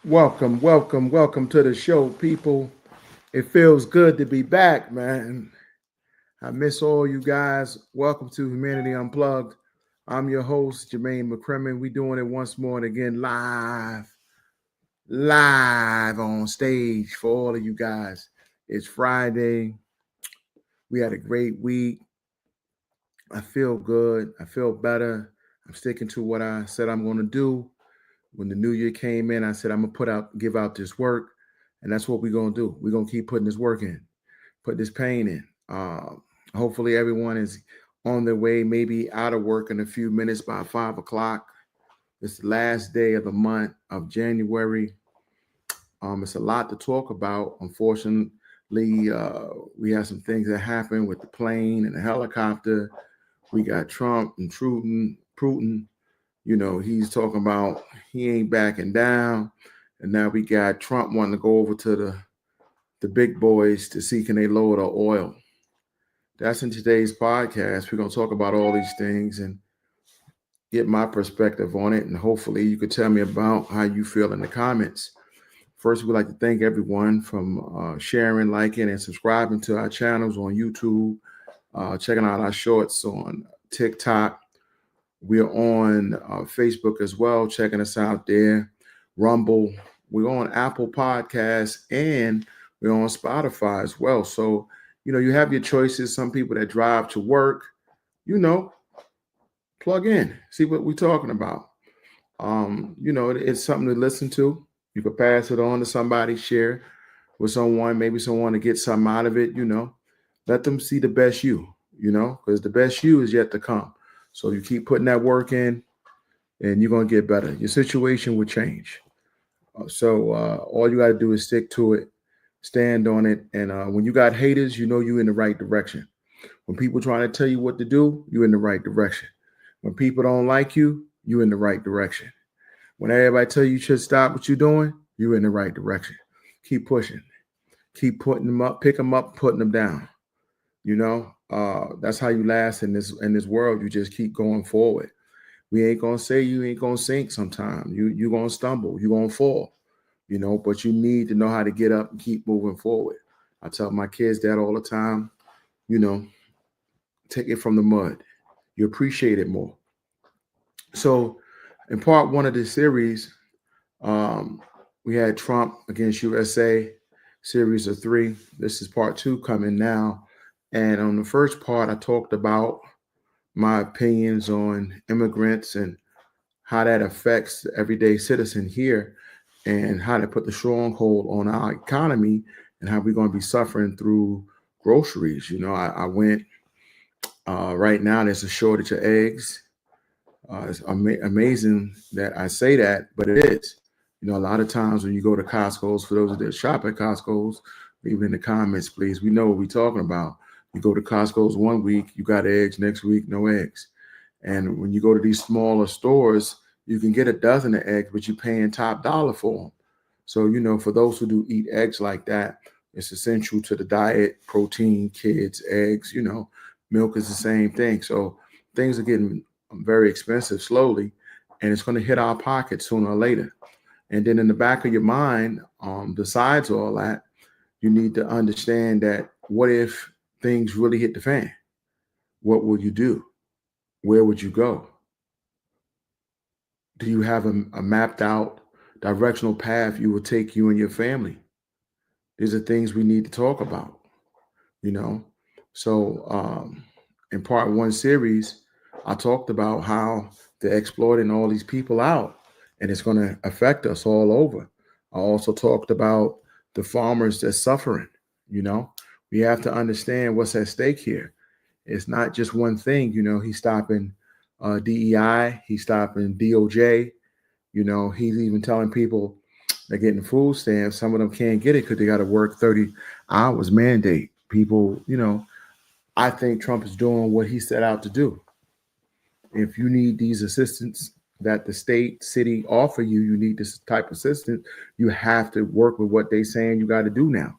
Welcome to the show, people. It feels good to be back, man. I miss all you guys. Welcome to Humanity Unplugged. I'm your host, Jermaine McCrimmon. We doing it once more and again live on stage for all of you guys. It's Friday. We had a great week. I feel good. I feel better. I'm sticking to what I said I'm going to do. When the new year came in, I said I'm gonna give out this work, and that's what we're gonna do. We're gonna keep putting this work in, put this pain in. Hopefully, everyone is on their way, maybe out of work in a few minutes by 5 o'clock. It's the last day of the month of January. It's a lot to talk about. Unfortunately, we have some things that happened with the plane and the helicopter. We got Trump and Putin. He's talking about he ain't backing down. And now we got Trump wanting to go over to the big boys to see can they lower the oil. That's in today's podcast. We're going to talk about all these things and get my perspective on it. And hopefully you could tell me about how you feel in the comments. First, we'd like to thank everyone from sharing, liking, and subscribing to our channels on YouTube, checking out our shorts on TikTok. We're on Facebook as well, checking us out there. Rumble. We're on Apple Podcasts and we're on Spotify as well. So, you have your choices. Some people that drive to work, plug in, see what we're talking about. It's something to listen to. You could pass it on to somebody, share with someone, maybe someone to get something out of it, Let them see the best you, because the best you is yet to come. So you keep putting that work in and you're going to get better. Your situation will change. So all you got to do is stick to it, stand on it. And when you got haters, you're in the right direction. When people trying to tell you what to do, you're in the right direction. When people don't like you, you're in the right direction. When everybody tell you should stop what you're doing, you're in the right direction. Keep pushing. Keep putting them up, pick them up, putting them down. That's how you last in this world. You just keep going forward. We ain't gonna say you ain't gonna sink sometime. You're gonna stumble, you're gonna fall, but you need to know how to get up and keep moving forward. I tell my kids that all the time, take it from the mud. You appreciate it more. So in part one of this series, we had Trump against USA, series of 3. This is part 2 coming now. And on the first part, I talked about my opinions on immigrants and how that affects the everyday citizen here and how to put the stronghold on our economy and how we're going to be suffering through groceries. I went, right now there's a shortage of eggs. It's amazing that I say that, but it is. A lot of times when you go to Costco's, for those that shop at Costco's, leave in the comments, please. We know what we're talking about. You go to Costco's one week, you got eggs. Next week, no eggs. And when you go to these smaller stores, you can get a dozen of eggs, but you're paying top dollar for them. So, for those who do eat eggs like that, it's essential to the diet, protein, kids, eggs, milk is the same thing. So things are getting very expensive slowly, and it's going to hit our pockets sooner or later. And then in the back of your mind, besides all that, you need to understand that what if things really hit the fan? What will you do? Where would you go? Do you have a mapped out directional path you will take you and your family? These are things we need to talk about, So in part 1 series, I talked about how they're exploiting all these people out and it's going to affect us all over. I also talked about the farmers that's suffering. We have to understand what's at stake here. It's not just one thing. He's stopping DEI, he's stopping DOJ. He's even telling people they're getting food stamps. Some of them can't get it because they got to work 30 hours mandate. People, I think Trump is doing what he set out to do. If you need these assistance that the state, city offer you, you need this type of assistance, you have to work with what they're saying you got to do now.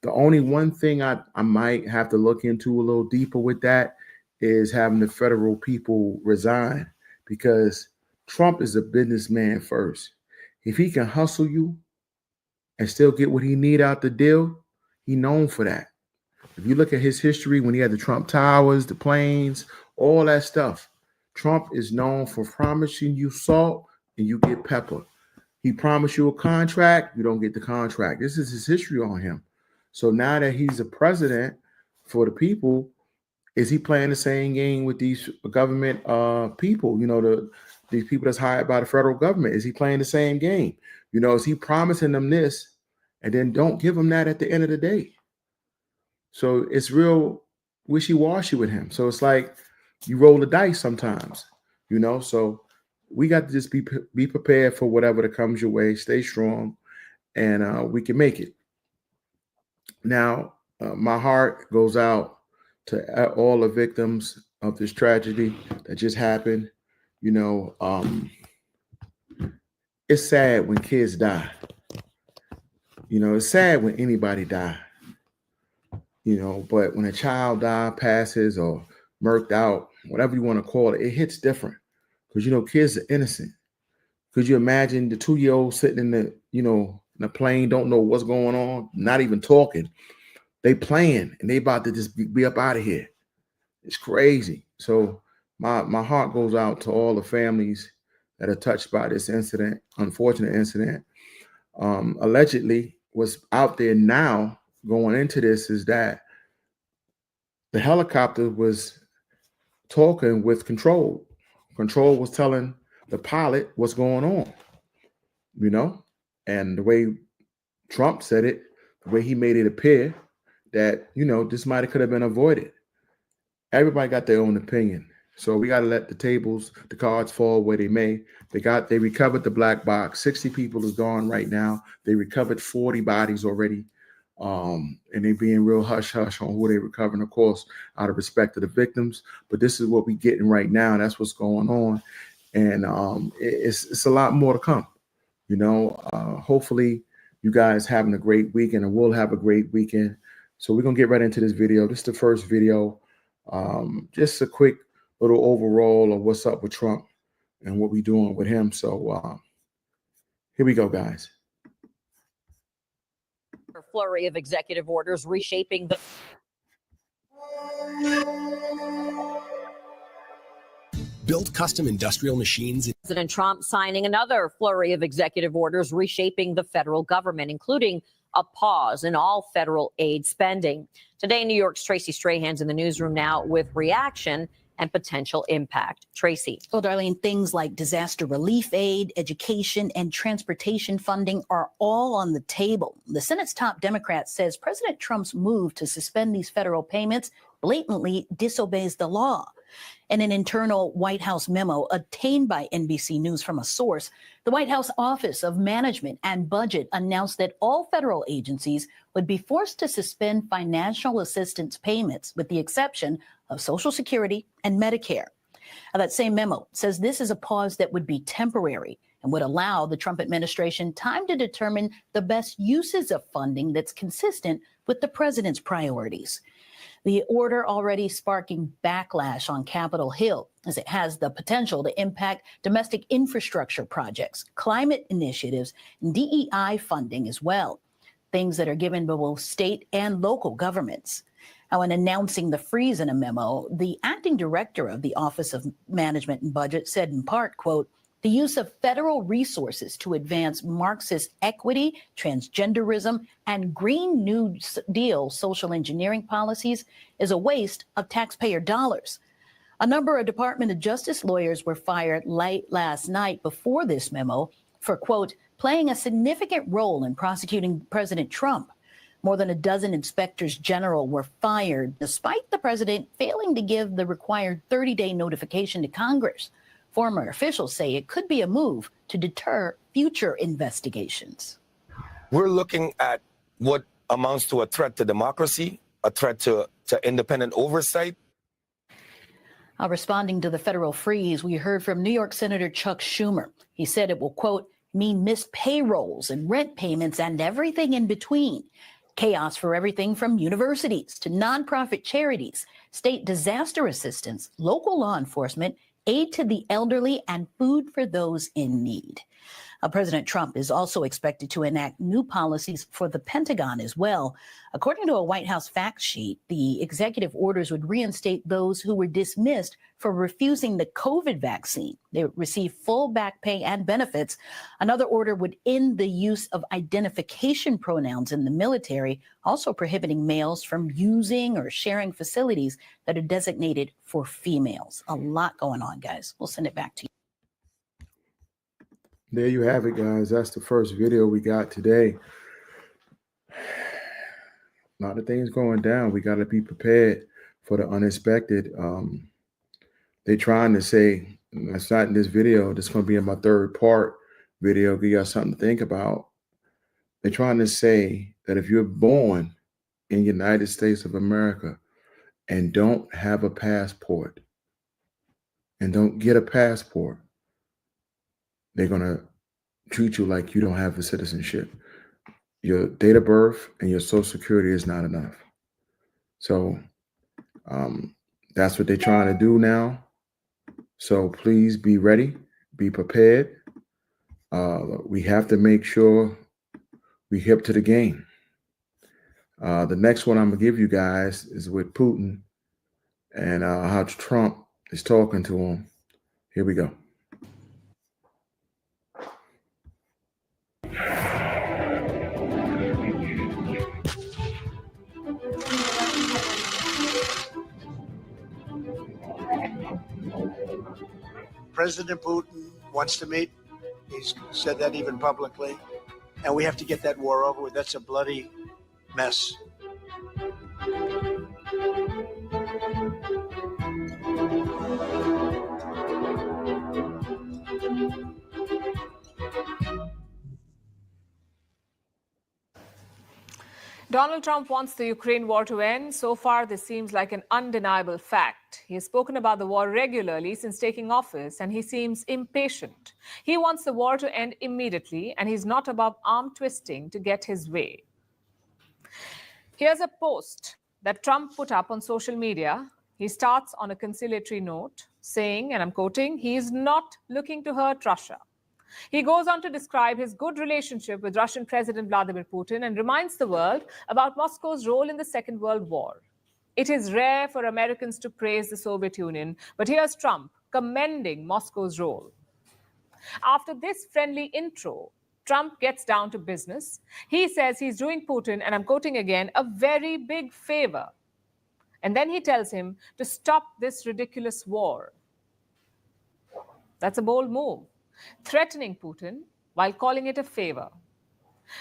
The only one thing I might have to look into a little deeper with that is having the federal people resign, because Trump is a businessman first. If he can hustle you and still get what he need out the deal, he known for that. If you look at his history when he had the Trump Towers, the planes, all that stuff, Trump is known for promising you salt and you get pepper. He promised you a contract, you don't get the contract. This is his history on him. So now that he's a president for the people, is he playing the same game with these government people? These people that's hired by the federal government. Is he playing the same game? Is he promising them this and then don't give them that at the end of the day? So it's real wishy-washy with him. So it's like you roll the dice sometimes, So we got to just be prepared for whatever that comes your way. Stay strong, and we can make it. Now, my heart goes out to all the victims of this tragedy that just happened. It's sad when kids die. It's sad when anybody die. But when a child passes or murked out, whatever you want to call it, it hits different because, kids are innocent. Could you imagine the 2-year-old sitting in the plane, don't know what's going on, not even talking. They playing and they about to just be up out of here. It's crazy. So my heart goes out to all the families that are touched by this incident, unfortunate incident. Allegedly, what's out there now going into this is that the helicopter was talking with control. Control was telling the pilot what's going on, and the way Trump said it, the way he made it appear that, this might have could have been avoided. Everybody got their own opinion. So we got to let the cards fall where they may. They recovered the black box. 60 people is gone right now. They recovered 40 bodies already. And they being real hush-hush on who they recovering, of course, out of respect to the victims. But this is what we're getting right now. That's what's going on. And it's a lot more to come. Hopefully you guys having a great weekend, and we'll have a great weekend. So we're going to get right into this video. This is the first video. Just a quick little overall of what's up with Trump and what we're doing with him. So here we go, guys. A flurry of executive orders reshaping the build custom industrial machines. President Trump signing another flurry of executive orders reshaping the federal government, including a pause in all federal aid spending. Today, New York's Tracy Strahan's in the newsroom now with reaction and potential impact. Tracy. Well, Darlene, things like disaster relief aid, education, and transportation funding are all on the table. The Senate's top Democrat says President Trump's move to suspend these federal payments blatantly disobeys the law. In an internal White House memo obtained by NBC News from a source, the White House Office of Management and Budget announced that all federal agencies would be forced to suspend financial assistance payments, with the exception of Social Security and Medicare. Now, that same memo says this is a pause that would be temporary and would allow the Trump administration time to determine the best uses of funding that's consistent with the president's priorities. The order already sparking backlash on Capitol Hill, as it has the potential to impact domestic infrastructure projects, climate initiatives, and DEI funding as well, things that are given by both state and local governments. Now, in announcing the freeze in a memo, the acting director of the Office of Management and Budget said in part, quote, "The use of federal resources to advance Marxist equity, transgenderism, and Green New Deal social engineering policies is a waste of taxpayer dollars." A number of Department of Justice lawyers were fired late last night before this memo for, quote, "playing a significant role in prosecuting President Trump." More than a dozen inspectors general were fired, despite the president failing to give the required 30-day notification to Congress. Former officials say it could be a move to deter future investigations. We're looking at what amounts to a threat to democracy, a threat to independent oversight. Responding to the federal freeze, we heard from New York Senator Chuck Schumer. He said it will, quote, "mean missed payrolls and rent payments and everything in between. Chaos for everything from universities to nonprofit charities, state disaster assistance, local law enforcement, aid to the elderly, and food for those in need." President Trump is also expected to enact new policies for the Pentagon as well. According to a White House fact sheet, the executive orders would reinstate those who were dismissed for refusing the COVID vaccine. They would receive full back pay and benefits. Another order would end the use of identification pronouns in the military, also prohibiting males from using or sharing facilities that are designated for females. A lot going on, guys. We'll send it back to you. There you have it, guys. That's the first video we got today. A lot of things going down. We got to be prepared for the unexpected. They're trying to say, that's not in this video. This is going to be in my third part video. You got something to think about. They're trying to say that if you're born in the United States of America and don't have a passport and don't get a passport, they're going to treat you like you don't have a citizenship. Your date of birth and your social security is not enough. So that's what they're trying to do now. So please be ready, be prepared. We have to make sure we hip to the game. The next one I'm going to give you guys is with Putin and how Trump is talking to him. Here we go. President Putin wants to meet. He's said that even publicly. And we have to get that war over with. That's a bloody mess. Donald Trump wants the Ukraine war to end. So far, this seems like an undeniable fact. He has spoken about the war regularly since taking office, and he seems impatient. He wants the war to end immediately, and he's not above arm twisting to get his way. Here's a post that Trump put up on social media. He starts on a conciliatory note, saying, and I'm quoting, he is not looking to hurt Russia. He goes on to describe his good relationship with Russian President Vladimir Putin and reminds the world about Moscow's role in the Second World War. It is rare for Americans to praise the Soviet Union, but here's Trump commending Moscow's role. After this friendly intro, Trump gets down to business. He says he's doing Putin, and I'm quoting again, a very big favor. And then he tells him to stop this ridiculous war. That's a bold move, threatening Putin while calling it a favor.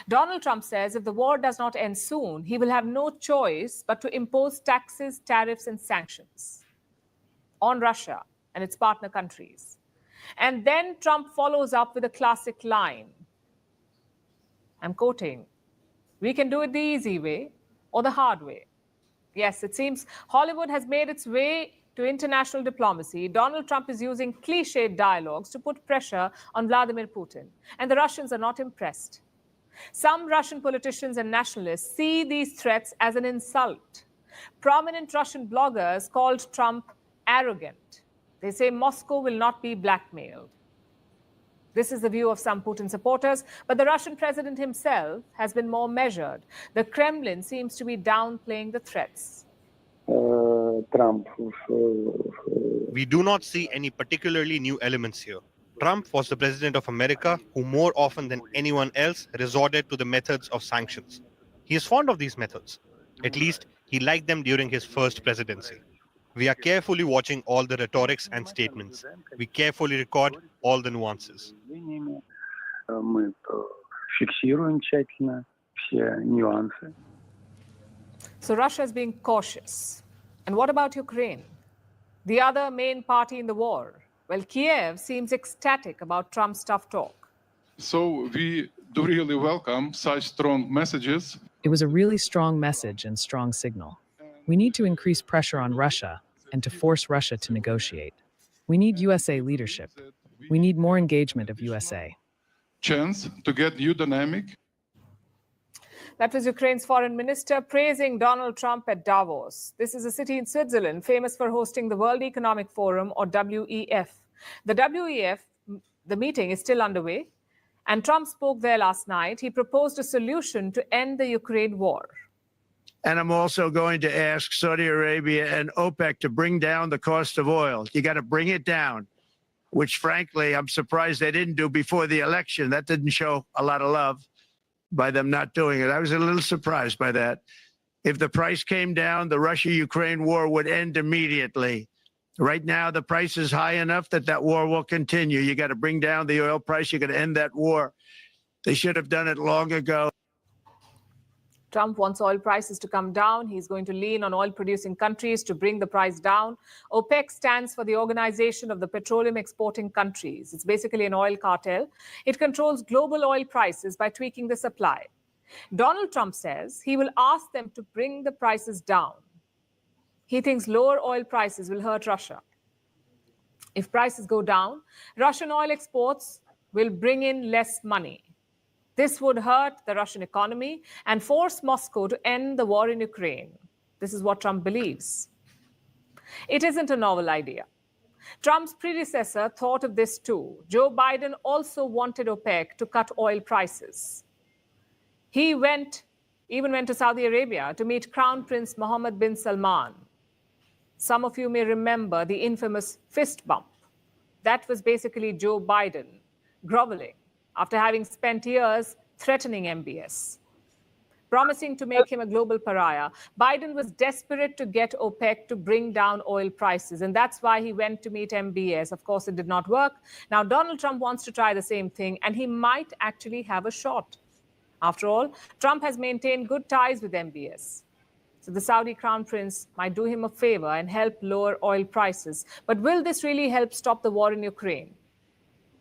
Donald Trump says if the war does not end soon, he will have no choice but to impose taxes, tariffs, and sanctions on Russia and its partner countries. And then Trump follows up with a classic line. I'm quoting, we can do it the easy way or the hard way. Yes, it seems Hollywood has made its way to international diplomacy. Donald Trump is using cliched dialogues to put pressure on Vladimir Putin, and the Russians are not impressed. Some Russian politicians and nationalists see these threats as an insult. Prominent Russian bloggers called Trump arrogant. They say Moscow will not be blackmailed. This is the view of some Putin supporters, but the Russian president himself has been more measured. The Kremlin seems to be downplaying the threats. We do not see any particularly new elements here. Trump was the president of America who more often than anyone else resorted to the methods of sanctions. He is fond of these methods. At least he liked them during his first presidency. We are carefully watching all the rhetorics and statements. We carefully record all the nuances. So Russia is being cautious. And what about Ukraine, the other main party in the war? Well, Kiev seems ecstatic about Trump's tough talk. So we do really welcome such strong messages. It was a really strong message and strong signal. We need to increase pressure on Russia and to force Russia to negotiate. We need U.S.A. leadership. We need more engagement of U.S.A. Chance to get new dynamic. That was Ukraine's foreign minister praising Donald Trump at Davos. This is a city in Switzerland famous for hosting the World Economic Forum, or WEF. The WEF, the meeting is still underway, And Trump spoke there last night. He proposed a solution to end the Ukraine war. And I'm also going to ask Saudi Arabia and OPEC to bring down the cost of oil. You got to bring it down, which frankly, I'm surprised they didn't do before the election. That didn't show a lot of love by them not doing it. I was a little surprised by that. If the price came down, the Russia-Ukraine war would end immediately. Right now, the price is high enough that that war will continue. You got to bring down the oil price. You got to end that war. They should have done it long ago. Trump wants oil prices to come down. He's going to lean on oil-producing countries to bring the price down. OPEC stands for the Organization of the Petroleum Exporting Countries. It's basically an oil cartel. It controls global oil prices by tweaking the supply. Donald Trump says he will ask them to bring the prices down. He thinks lower oil prices will hurt Russia. If prices go down, Russian oil exports will bring in less money. This would hurt the Russian economy and force Moscow to end the war in Ukraine. This is what Trump believes. It isn't a novel idea. Trump's predecessor thought of this too. Joe Biden also wanted OPEC to cut oil prices. He even went to Saudi Arabia to meet Crown Prince Mohammed bin Salman. Some of you may remember the infamous fist bump. That was basically Joe Biden groveling after having spent years threatening MBS. Promising to make him a global pariah, Biden was desperate to get OPEC to bring down oil prices, and that's why he went to meet MBS. Of course, it did not work. Now, Donald Trump wants to try the same thing, and he might actually have a shot. After all, Trump has maintained good ties with MBS. So the Saudi crown prince might do him a favor and help lower oil prices. But will this really help stop the war in Ukraine?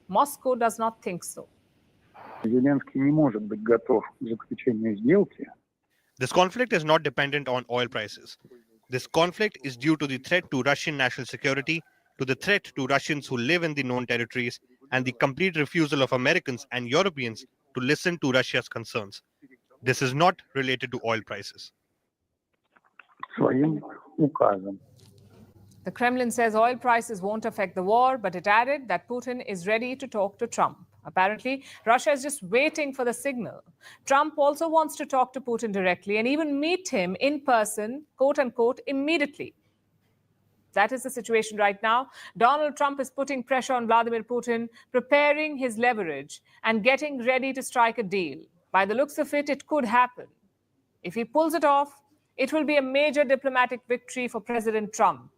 Moscow does not think so. This conflict is not dependent on oil prices. This conflict is due to the threat to Russian national security, to the threat to Russians who live in the known territories, and the complete refusal of Americans and Europeans to listen to Russia's concerns. This is not related to oil prices. The Kremlin says oil prices won't affect the war, but it added that Putin is ready to talk to Trump. Apparently, Russia is just waiting for the signal. Trump also wants to talk to Putin directly and even meet him in person, quote unquote, immediately. That is the situation right now. Donald Trump is putting pressure on Vladimir Putin, preparing his leverage and getting ready to strike a deal. By the looks of it, it could happen. If he pulls it off, it will be a major diplomatic victory for President Trump.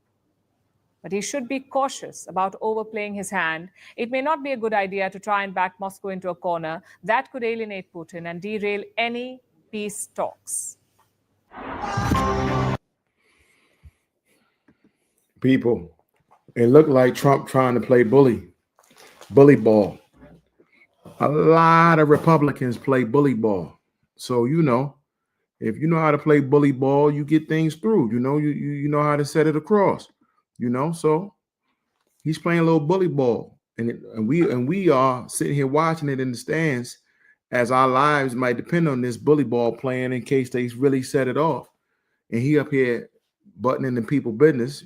But he should be cautious about overplaying his hand. It may not be a good idea to try and back Moscow into a corner. That could alienate Putin and derail any peace talks. People, it looked like Trump trying to play bully ball. A lot of Republicans play bully ball. So, if you know how to play bully ball, you get things through. You know how to set it across. So he's playing a little bully ball, and we are sitting here watching it in the stands, as our lives might depend on this bully ball playing in case they really set it off. And he up here butting into people's business,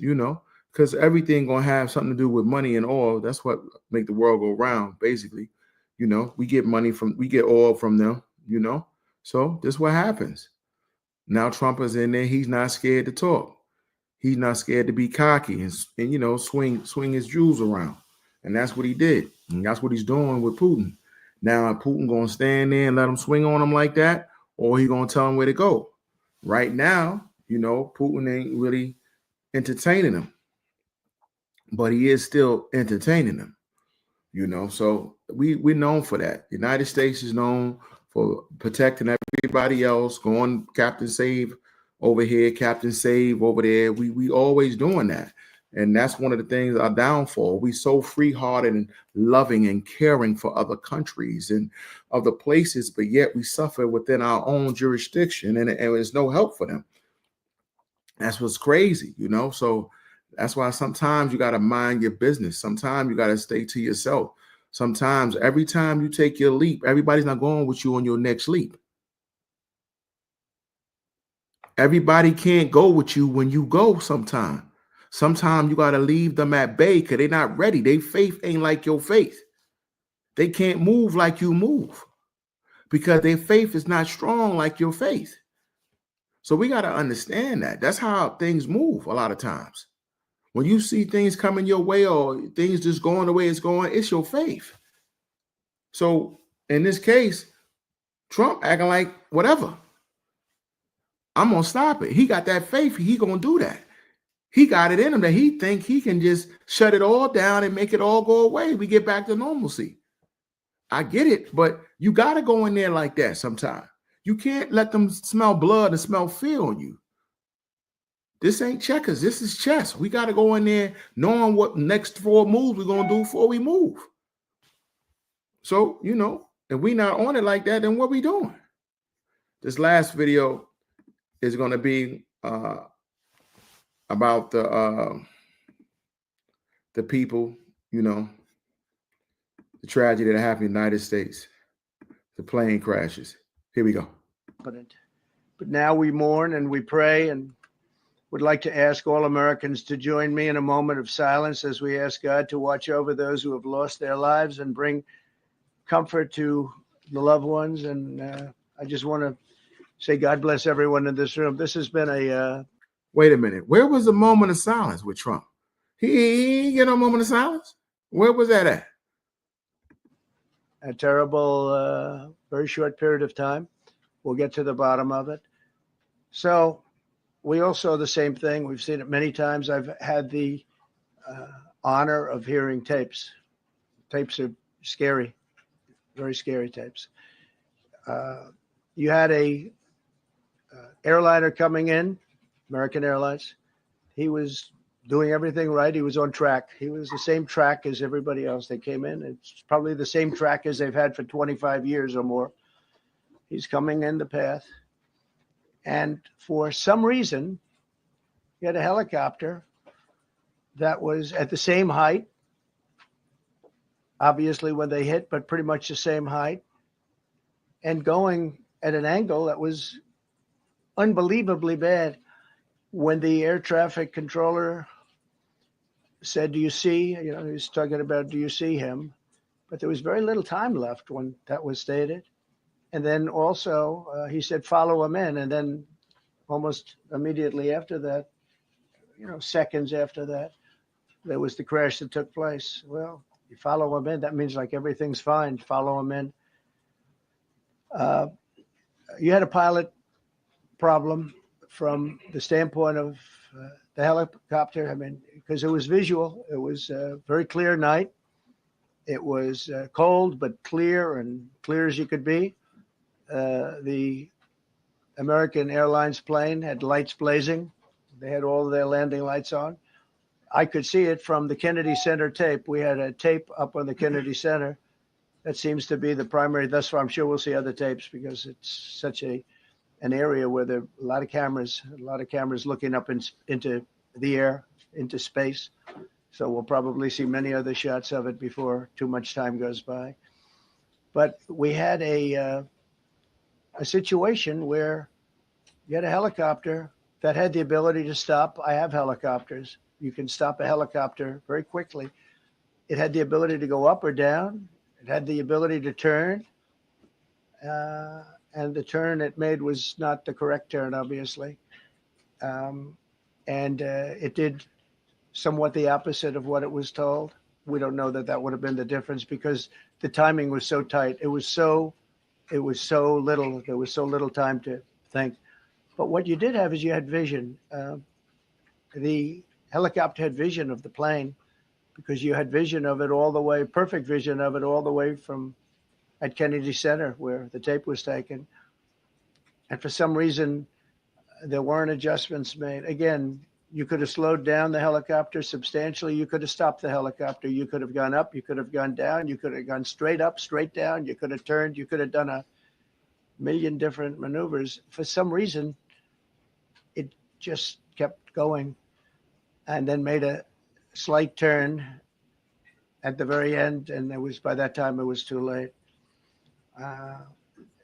because everything gonna have something to do with money and oil. That's what make the world go round, basically. We get oil from them. So this is what happens. Now Trump is in there. He's not scared to talk. He's not scared to be cocky and swing his jewels around. And that's what he did. And that's what he's doing with Putin. Now Putin going to stand there and let him swing on him like that, or he going to tell him where to go. Right now, Putin ain't really entertaining him. But he is still entertaining him. So we're known for that. The United States is known for protecting everybody else, going Captain Save over here, Captain Save over there. We always doing that. And that's one of the things, our downfall. We so free-hearted and loving and caring for other countries and other places, but yet we suffer within our own jurisdiction, and there's no help for them. That's what's crazy, So that's why sometimes you got to mind your business. Sometimes you got to stay to yourself. Sometimes every time you take your leap, everybody's not going with you on your next leap. Everybody can't go with you when you go sometimes. Sometimes you got to leave them at bay because they're not ready. Their faith ain't like your faith. They can't move like you move because their faith is not strong like your faith. So we got to understand that. That's how things move a lot of times. When you see things coming your way or things just going the way it's going, it's your faith. So in this case, Trump acting like whatever. I'm going to stop it. He got that faith. He going to do that. He got it in him that he think he can just shut it all down and make it all go away. We get back to normalcy. I get it, but you got to go in there like that sometime. You can't let them smell blood and smell fear on you. This ain't checkers. This is chess. We got to go in there knowing what next 4 moves we're going to do before we move. So, if we not on it like that, then what we doing? This last video is going to be about the people, the tragedy that happened in the United States, the plane crashes. Here we go. But now we mourn and we pray, and would like to ask all Americans to join me in a moment of silence as we ask God to watch over those who have lost their lives and bring comfort to the loved ones. And I just want to say God bless everyone in this room. This has been a... Wait a minute. Where was the moment of silence with Trump? He didn't get no moment of silence? Where was that at? A terrible, very short period of time. We'll get to the bottom of it. So we all saw the same thing. We've seen it many times. I've had the honor of hearing tapes. Tapes are scary, very scary tapes. You had a airliner coming in, American Airlines. He was doing everything right. He was on track. He was the same track as everybody else. They came in. It's probably the same track as they've had for 25 years or more. He's coming in the path. And for some reason, he had a helicopter that was at the same height, obviously when they hit, but pretty much the same height, and going at an angle that was unbelievably bad. When the air traffic controller said, do you see, he was talking about, do you see him? But there was very little time left when that was stated. And then also he said, follow him in. And then almost immediately after that, seconds after that, there was the crash that took place. Well, you follow him in, that means like everything's fine. Follow him in. You had a pilot problem from the standpoint of the helicopter. I mean, because it was visual. It was a very clear night. It was cold, but clear, and clear as you could be. The American Airlines plane had lights blazing. They had all of their landing lights on. I could see it from the Kennedy Center tape. We had a tape up on the Kennedy Center. That seems to be the primary. Thus far, I'm sure we'll see other tapes because it's such an area where there are a lot of cameras looking up into the air, into space. So we'll probably see many other shots of it before too much time goes by. But we had a situation where you had a helicopter that had the ability to stop. I have helicopters. You can stop a helicopter very quickly. It had the ability to go up or down. It had the ability to turn. And the turn it made was not the correct turn, obviously. It did somewhat the opposite of what it was told. We don't know that would have been the difference because the timing was so tight. It was so little. There was so little time to think. But what you did have is you had vision. The helicopter had vision of the plane because you had vision of it all the way, perfect vision of it all the way from at Kennedy Center where the tape was taken. And for some reason, there weren't adjustments made. Again, you could have slowed down the helicopter substantially. You could have stopped the helicopter. You could have gone up. You could have gone down. You could have gone straight up, straight down. You could have turned. You could have done a million different maneuvers. For some reason, it just kept going and then made a slight turn at the very end. And by that time, it was too late.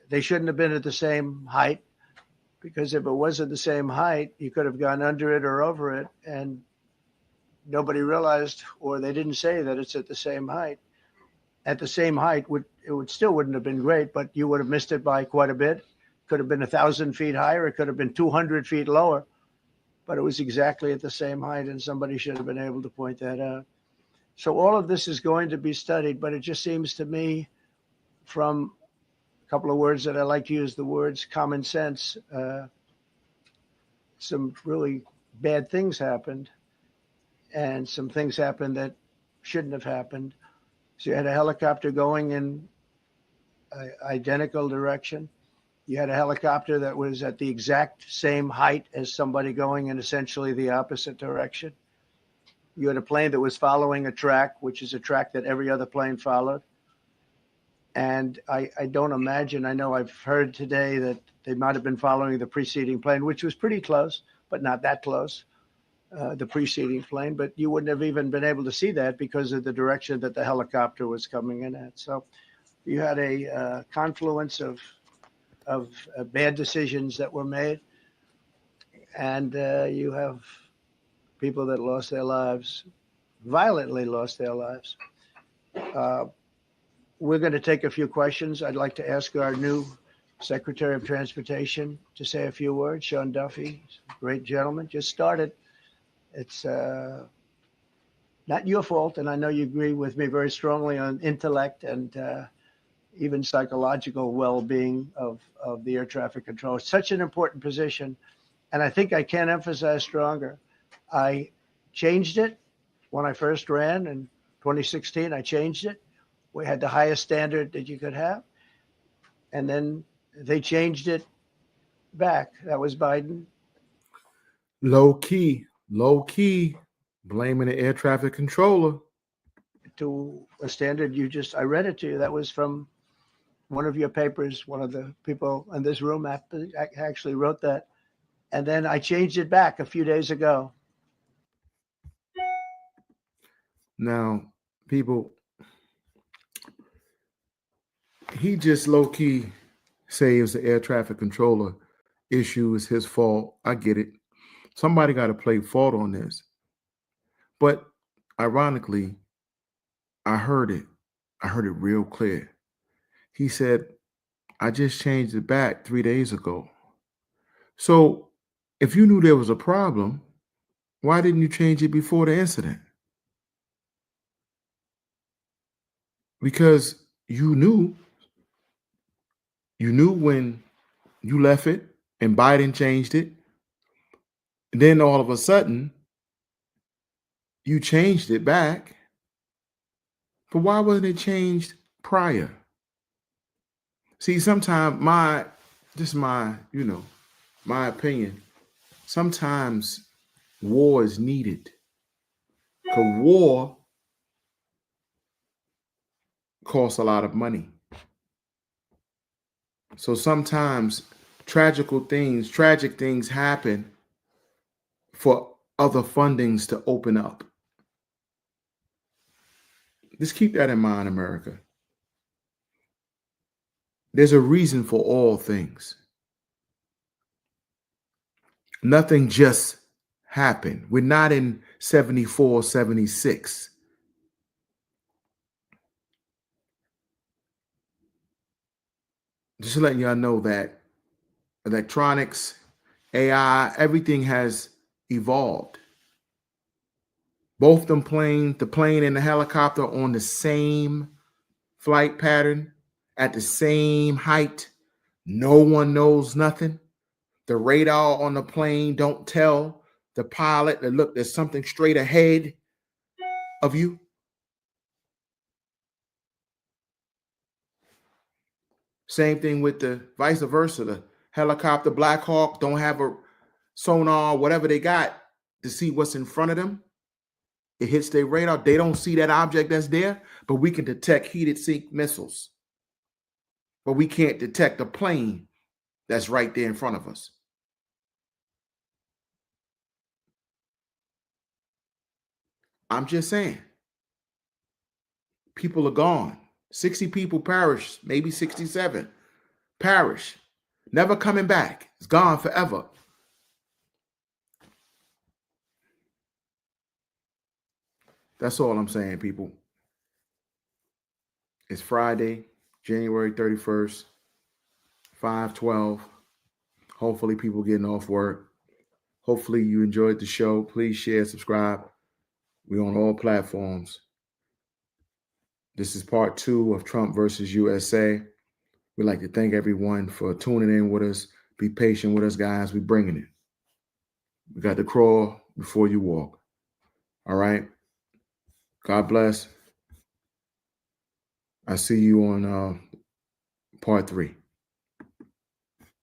They shouldn't have been at the same height because if it was at the same height, you could have gone under it or over it and nobody realized, or they didn't say that it's at the same height. at the same height, still wouldn't have been great, but you would have missed it by quite a bit. Could have been 1,000 feet higher. It could have been 200 feet lower, but it was exactly at the same height, and somebody should have been able to point that out. So all of this is going to be studied, but it just seems to me, from a couple of words that I like to use, the words common sense, some really bad things happened, and some things happened that shouldn't have happened. So you had a helicopter going in an identical direction. You had a helicopter that was at the exact same height as somebody going in essentially the opposite direction. You had a plane that was following a track, which is a track that every other plane followed. And I don't imagine, I know I've heard today that they might have been following the preceding plane, which was pretty close, but not that close, the preceding plane. But you wouldn't have even been able to see that because of the direction that the helicopter was coming in at. So you had a confluence of bad decisions that were made. And you have people that lost their lives, violently lost their lives. We're going to take a few questions. I'd like to ask our new Secretary of Transportation to say a few words. Sean Duffy, great gentleman, just started. It's not your fault, and I know you agree with me very strongly on intellect and even psychological well-being of the air traffic control. It's such an important position, and I think I can't emphasize stronger. I changed it when I first ran in 2016. I changed it. We had the highest standard that you could have. And then they changed it back. That was Biden. Low key, blaming the air traffic controller. To a standard I read it to you. That was from one of your papers. One of the people in this room actually wrote that. And then I changed it back a few days ago. Now, people, he just low key say it was the air traffic controller issue, is his fault. I get it. Somebody got to play fault on this. But ironically, I heard it real clear. He said, I just changed it back 3 days ago. So if you knew there was a problem, why didn't you change it before the incident? Because you knew when you left it and Biden changed it. And then all of a sudden, you changed it back. But why wasn't it changed prior? See, sometimes my opinion, sometimes war is needed. Because war costs a lot of money. So sometimes tragic things happen for other fundings to open up. Just keep that in mind, America. There's a reason for all things. Nothing just happened. We're not in 74, 76. Just letting y'all know that electronics, AI, everything has evolved. Both them the plane and the helicopter on the same flight pattern at the same height. No one knows nothing. The radar on the plane don't tell the pilot that, look, there's something straight ahead of you. Same thing with the vice versa. The helicopter, Black Hawk, don't have a sonar, whatever they got to see what's in front of them. It hits their radar. They don't see that object that's there, but we can detect heated sink missiles. But we can't detect a plane that's right there in front of us. I'm just saying. People are gone. 60 people perished, maybe 67. Perish. Never coming back. It's gone forever. That's all I'm saying, people. It's Friday, January 31st, 5/12. Hopefully people getting off work. Hopefully you enjoyed the show. Please share, subscribe. We're on all platforms. This is part 2 of Trump versus USA. We'd like to thank everyone for tuning in with us. Be patient with us, guys. We're bringing it. We got to crawl before you walk. All right? God bless. I see you on part 3.